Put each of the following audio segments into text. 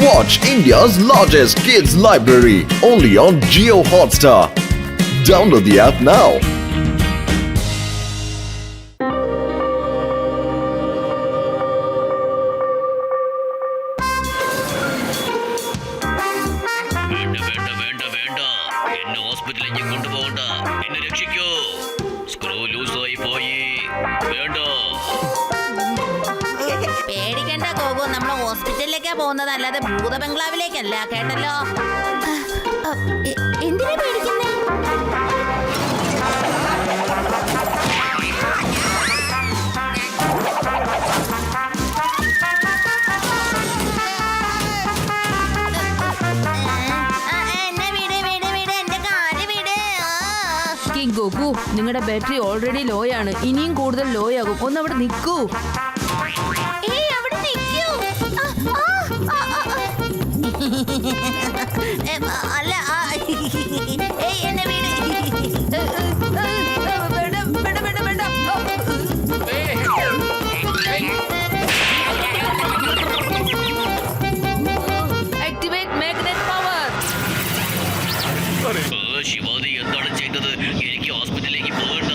Watch India's largest kids library only on Jio Hotstar. Download the app now. ഹോസ്പിറ്റലിലേക്ക് കൊണ്ടുപോകണ്ട, എന്നെ രക്ഷിക്കൂ. Screw ലൂസായി പോയി. വേണ്ട. പേടിക്കണ്ട ഗോഗു, നമ്മൾ ഹോസ്പിറ്റലിലേക്കാ പോകുന്നത്, അല്ലാതെ ഭൂത ബംഗ്ലാവിലേക്കല്ല, കേട്ടല്ലോ. എന്തിനാ പേടിക്കുന്നേ? ഗോകു, നിങ്ങളുടെ ബാറ്ററി ഓൾറെഡി ലോ ആണ്. ഇനിയും കൂടുതൽ ലോ ആകും. ഒന്ന് അവിടെ നിൽക്കൂ. അല്ല, എന്നെ വീട്. ശിവാനി, എന്താണ് ചെയ്തത്? എനിക്ക് ഹോസ്പിറ്റലിലേക്ക് പോകണ്ട.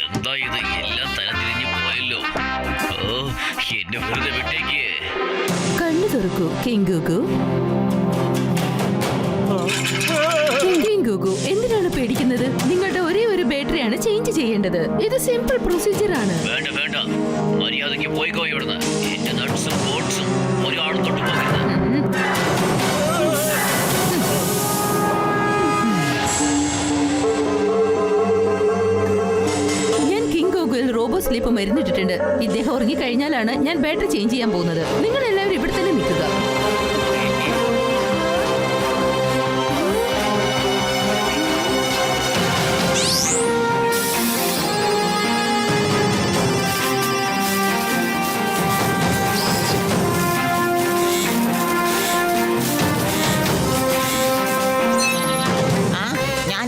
എന്താ ഇത്? എല്ലാം തലതിരിഞ്ഞു പോയല്ലോ. എന്നെ വെറുതെ വിട്ടേക്ക്. കണ്ണു തുറക്കൂ കിങ്കുകു. കിങ്കുകു, എന്തിനാണ് പേടിക്കുന്നത്? നിങ്ങളുടെ ഒരേ ഒരു ബാറ്ററിയാണ് ചേഞ്ച് ചെയ്യേണ്ടത്. ഇത് സിമ്പിൾ പ്രൊസീജിയർ ആണ്. വേണ്ട വേണ്ട, മര്യാദയ്ക്ക് പോയിക്കോ ഇവിടുന്ന്. എന്റെ നട്ട്സും ബോൾസും ഒരാളും തൊട്ടു പോകരുത്. റോബോ സ്ലീപ്പ് മരുന്നിട്ടിട്ടുണ്ട്. ഇദ്ദേഹം ഉറങ്ങിക്കഴിഞ്ഞാലാണ് ഞാൻ ബാറ്ററി ചേഞ്ച് ചെയ്യാൻ പോകുന്നത്. നിങ്ങൾ എല്ലാവരും ഇവിടെ തന്നെ നിൽക്കുക.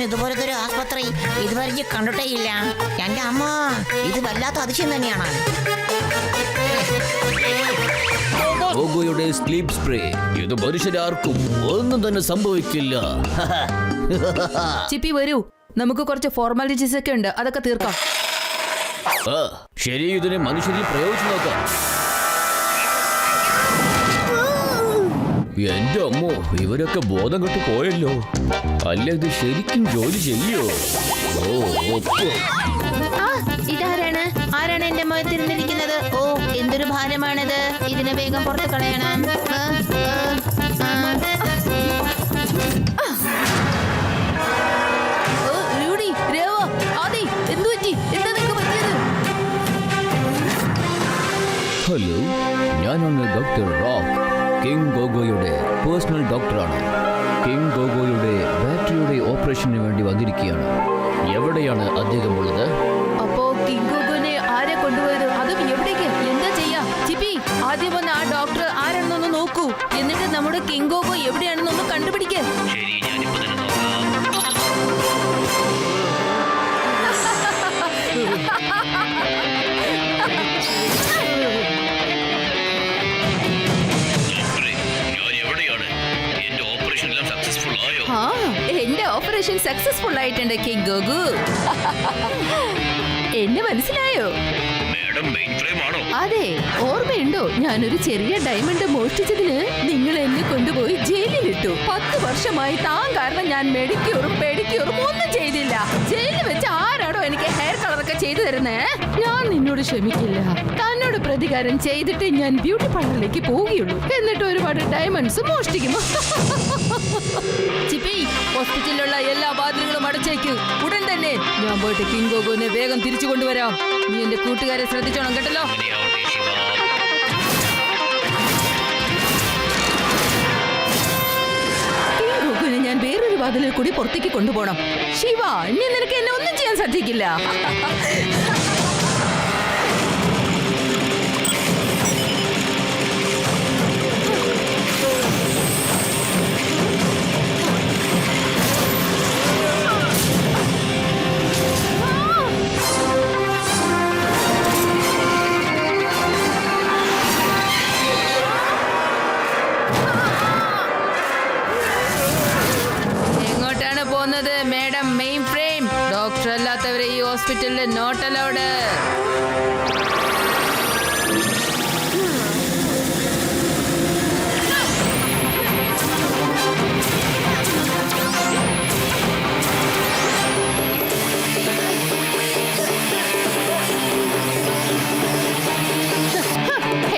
ഇതുപോലത്തെ ഒരു ആസ്പത്രി ഇതുവരെ കണ്ടിട്ടേ ഇല്ല. എന്റെ അമ്മ, ഇത് വല്ലാത്ത അതിശയം തന്നെയാണ്. ഗോഗോയുടെ സ്ലീപ്പ് സ്പ്രേ. ഇത് മനുഷ്യരാർക്കും ഒന്നും തന്നെ സംഭവിക്കില്ല. ചിപ്പി വരൂ, നമുക്ക് കുറച്ച് ഫോർമാലിറ്റീസ് ഒക്കെ ഉണ്ട്, അതൊക്കെ തീർക്കാം. ശരി, ഇതിനെ മനുഷ്യരിൽ പ്രയോഗിച്ചു നോക്കാം. എന്റെ അമ്മോ, ഇവരൊക്കെ ബോധം കെട്ട് പോയല്ലോ. അല്ല, ഇത് ശരിക്കും ജോലി ചെയ്യോ? ഇതാരാണ്? ആരാണ് എന്റെ മുഖത്തിരുന്നിരിക്കുന്നത്? ഓ, എന്തൊരു ഭാരമാണിത്. ഇതിനെ വേഗം പുറത്ത് കളയണം. ഹലോ, ഞാനാണ് ഡോക്ടർ റോക്ക്. കിങ് ഗോഗോയുടെ പേഴ്സണൽ ഡോക്ടറാണ്. കിങ് ഗോഗോയുടെ ബാറ്ററിയുടെ ഓപ്പറേഷന് വേണ്ടി വന്നിരിക്കുകയാണ്. എവിടെയാണ് അദ്ദേഹം ഉള്ളത്? അപ്പോ കിങ് ഗോഗോനെ ആരെ കൊണ്ടുപോയത്? അതും എവിടേക്ക്? എന്താ ചെയ്യാ? ചിപ്പി, ആദ്യം വന്ന് ആ ഡോക്ടർ ആരാണെന്നൊന്ന് നോക്കൂ. എന്നിട്ട് നമ്മുടെ കിങ് ഗോഗോ എവിടെയാണെന്നൊന്ന് കണ്ടുപിടിക്കേ. ശരി, ഞാനിപ്പോ തന്നെ നോക്കാം. എന്റെ ഓപ്പറേഷൻ സക്സസ്ഫുൾ ആയിട്ടുണ്ട് കിങ് ഗോഗു. എന്നെ മനസ്സിലായോ? അതെ, ഓർമ്മയുണ്ടോ? ഞാനൊരു ചെറിയ ഡയമണ്ട് മോഷ്ടിച്ചതിന് നിങ്ങൾ എന്നെ കൊണ്ടുപോയി ജയിലിലിട്ടു. 10 വർഷമായി താൻ കാരണം ഞാൻ മെഡിക്യൂറും പെഡിക്യൂറും ഒന്നും ചെയ്തില്ല. ജയിലിൽ വെച്ച് ആരാടോ എനിക്ക് ഹെയർ കളറൊക്കെ ചെയ്തു തരുന്നേ? ഞാൻ നിന്നോട് ക്ഷമിക്കില്ല. തന്നോട് പ്രതികാരം ചെയ്തിട്ട് ഞാൻ ബ്യൂട്ടി പാർലറിലേക്ക് പോവുകയുള്ളൂ. എന്നിട്ട് ഒരുപാട് ഡയമണ്ട്സ് മോഷ്ടിക്കുന്നു. ചിപ്പി, ഹോസ്പിറ്റലിലുള്ള എല്ലാ വാതിലുകളും അടച്ചേക്ക്. ഉടൻ തന്നെ ഞാൻ പോയിട്ട് കിങ് ഗോഗോനെ വേഗം തിരിച്ചു കൊണ്ടുവരാം. നീ എന്റെ കൂട്ടുകാരെ ശ്രദ്ധിച്ചോണം, കേട്ടല്ലോ? കിങ് ഗോഗോനെ ഞാൻ വേറൊരു വാതിലിൽ കൂടി പുറത്തേക്ക് കൊണ്ടുപോകണം. ശിവ, ഇനി നിനക്ക് എന്നെ ഒന്നും ചെയ്യാൻ സാധിക്കില്ല. Madam main frame. ഡോക്ടർ അല്ലാത്തവരെ ഈ ഹോസ്പിറ്റലിൽ നോട്ട് അലൗഡ്.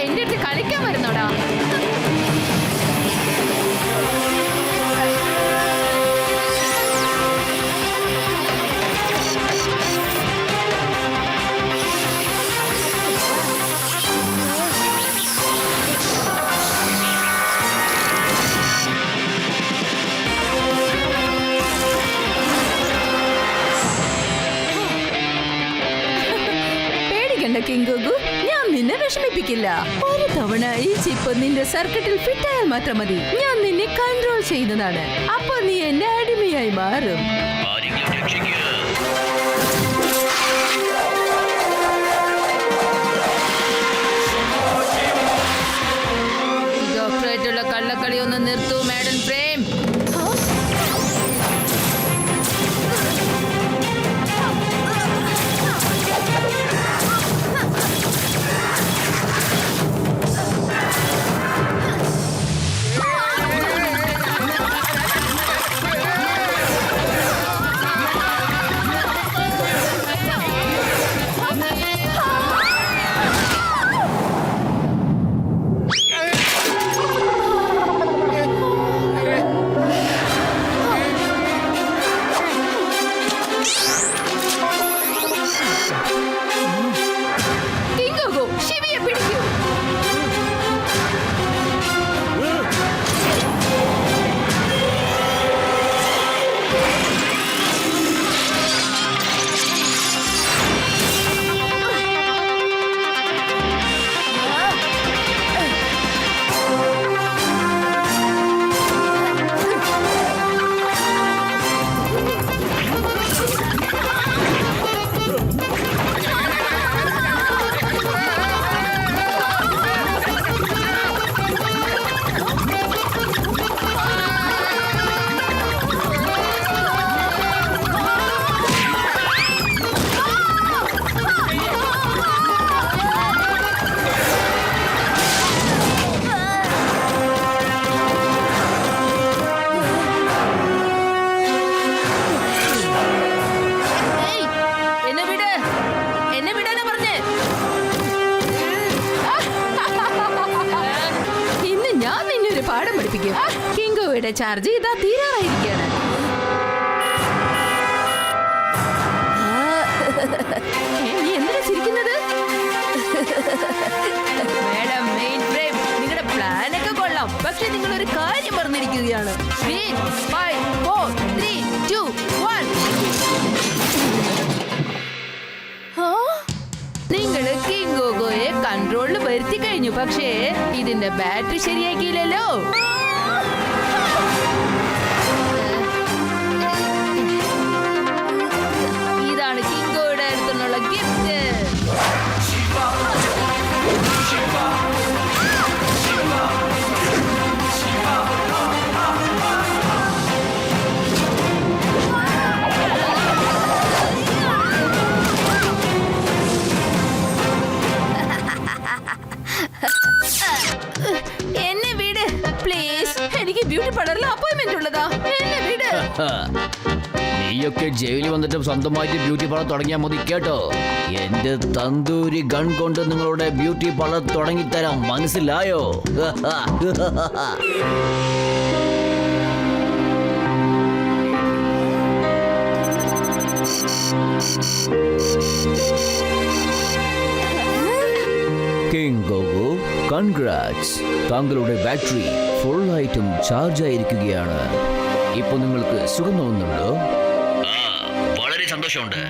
എന്റെ അടുത്ത് കളിക്കാൻ വരുന്നോടാ. പേടിക്കണ്ട കിങ്കോഗു, ഞാൻ നിന്നെ വിഷമിപ്പിക്കില്ല. ഒരു തവണ ഈ ചിപ്പ് നിന്റെ സർക്കിട്ടിൽ ഫിറ്റ് ആയാൽ മാത്രം മതി. ഞാൻ നിന്നെ കൺട്രോൾ ചെയ്യുന്നതാണ്. അപ്പൊ നീ എന്റെ അടിമയായി മാറും. ആരെങ്കിലും രക്ഷിക്കുക. ഡോക്ടറായിട്ടുള്ള കള്ളക്കളി ഒന്ന് നിർത്തൂ മാഡം ഫ്രെയിം. കിങ്കോഗു, ശിവയെ പിടിക്കൂ. എന്നെ വിട്, എന്നെ വിടാനാ പറഞ്ഞേ. ഇന്ന് ഞാൻ നിന്നെ ഒരു പാഠം പഠിപ്പിക്കും. കിങ്കോയുടെ ചാർജ് ഇതാ തീരാറായിരിക്കാണ്. നീ എന്തിനാ ചിരിക്കുന്നത്? മാഡം മെയിൻ ഫ്രെയിം, നിങ്ങളുടെ പ്ലാനൊക്കെ കൊള്ളാം. പക്ഷെ നിങ്ങൾ ഒരു കാര്യം പറഞ്ഞിരിക്കുകയാണ്. 5, 4, 3, 2, 1. നിങ്ങള് കിങ്കോഗോയെ കൺട്രോളിൽ വരുത്തി കഴിഞ്ഞു. പക്ഷേ ഇതിന്റെ ബാറ്ററി ശരിയാക്കിയില്ലല്ലോ. ഇതാണ് കിങ്കോയുടെ അടുത്തുള്ള ഗിഫ്റ്റ്. എന്നെ വിട് പ്ലീസ്. എനിക്ക് ബ്യൂട്ടി പാർലറിൽ അപ്പോയിന്റ്മെന്റ് ഉള്ളതാ. എന്നെ വിട്. നീയൊക്കെ ജയിലിൽ വന്നിട്ട് സ്വന്തമായിട്ട് ബ്യൂട്ടി പാർലർ തുടങ്ങിയാൽ മതി കേട്ടോ. എന്റെ തന്തൂരി ഗൺ കൊണ്ട് നിങ്ങളുടെ ബ്യൂട്ടി പാർലർ തുടങ്ങിത്തരാം, മനസ്സിലായോ? കിങ്കോഗു, കൺഗ്രാറ്റ്സ്. താങ്കളുടെ ബാറ്ററി ഫുൾ ആയിട്ടും ചാർജ് ആയിരിക്കുകയാണ്. ഇപ്പൊ നിങ്ങൾക്ക് സുഖം തോന്നുന്നുണ്ടോ? വളരെ സന്തോഷമുണ്ട്.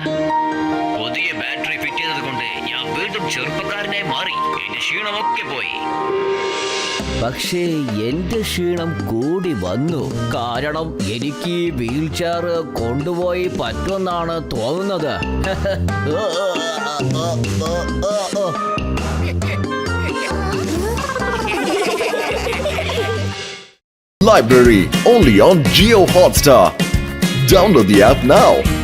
പുതിയ ബാറ്ററി ഫിറ്റ് ചെയ്തത് കൊണ്ട് ഞാൻ വീണ്ടും ചെറുപ്പക്കാരനായി മാറി. എന്റെ ക്ഷീണമൊക്കെ പോയി. പക്ഷേ എന്റെ ക്ഷീണം കൂടി വന്നു. കാരണം എനിക്ക് വീൽ ചെയർ കൊണ്ടുപോയി പറ്റുമെന്നാണ് തോന്നുന്നത്. Library only on Geo Hotstar. Download the app now.